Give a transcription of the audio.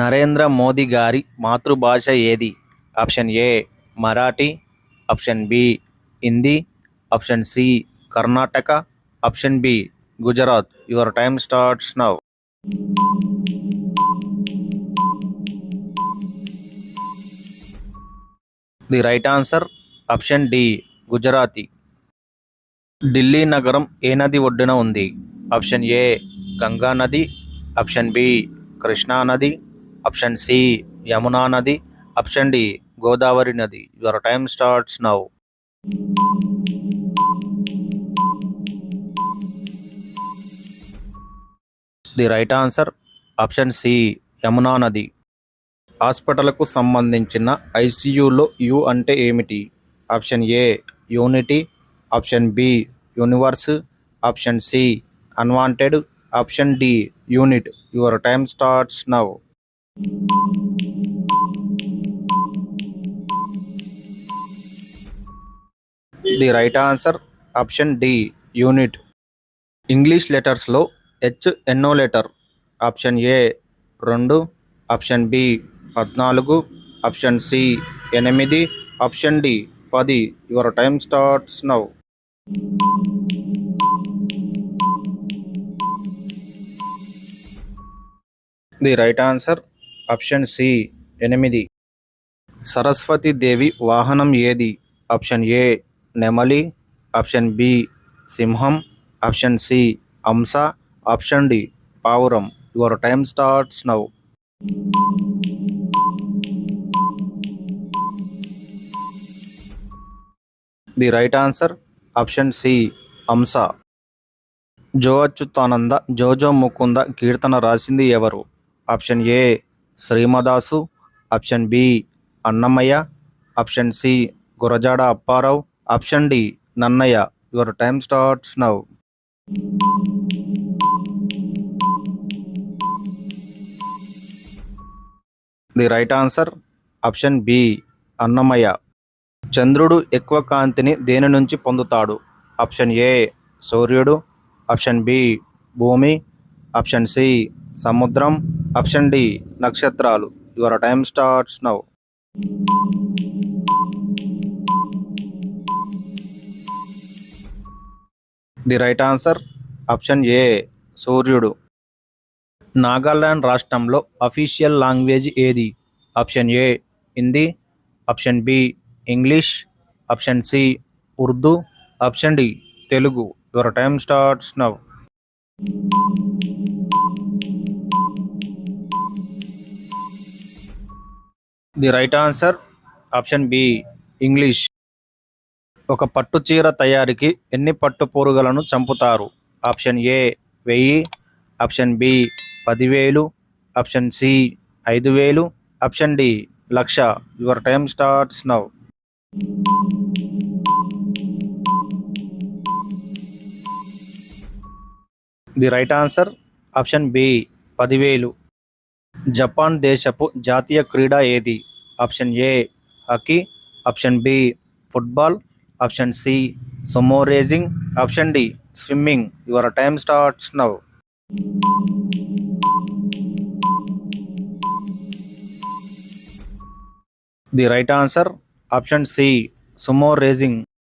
నరేంద్ర మోదీ గారి మాతృభాష ఏది? Option A Marathi, option B Hindi, option C Karnataka, option B Gujarat. Your time starts now. The right answer option D Gujarati. Delhi నగరం ఏ నది ఒడ్డున ఉంది? ఆప్షన్ ఏ గంగా నది, ఆప్షన్ బి కృష్ణా నది, ఆప్షన్ సి యమునా నది, ఆప్షన్ డి గోదావరి నది. Your time starts now. The right answer option C Yamuna నది. హాస్పిటల్కు సంబంధించిన ఐసీయూలో యు అంటే ఏమిటి? Option A unity, option B universe, option C unwanted, option D unit. Your time starts now. The right answer option D unit. English లెటర్స్లో H ఎన్నో లెటర్? Option A 2, option B 14, option C 8, option D 10. Your time starts now. The right answer option C 8. Saraswati Devi వాహనం ఏది? Option A నెమలి, option B సింహం, option C హంస, option D పావురం. Your time starts now. The right answer option C హంస. జో అచ్యుతానంద జోజో ముకుంద కీర్తన రాసింది ఎవరు? ఆప్షన్ ఏ శ్రీమదాసు, option B Annamayya, option C Gurajada Apparao, option D Nannaya. Your time starts now. The right answer option B Annamayya. చంద్రుడు ఎక్కువ కాంతిని దేని నుంచి పొందుతాడు? ఆప్షన్ ఏ సూర్యుడు, ఆప్షన్ బి భూమి, ఆప్షన్ సి సముద్రం, ఆప్షన్ డి నక్షత్రాలు. Your time starts now. The right answer option A సూర్యుడు. నాగాలాండ్ రాష్ట్రంలో అఫీషియల్ లాంగ్వేజ్ ఏది? Option A Hindi, option B English, option C Urdu, option D Telugu. Your time starts now. The right answer option B English. ఒక పట్టు చీర తయారీకి ఎన్ని పట్టు పురుగులను చంపుతారు? Option A 1000, option B 10,000, option C 5,000, option D 1,00,000. Your time starts now. The right answer option B 10,000. Japan దేశపు జాతీయ క్రీడ ఏది? Option A hockey, option B football, option C sumo racing, option D swimming. Your time starts now. The right answer option C sumo racing.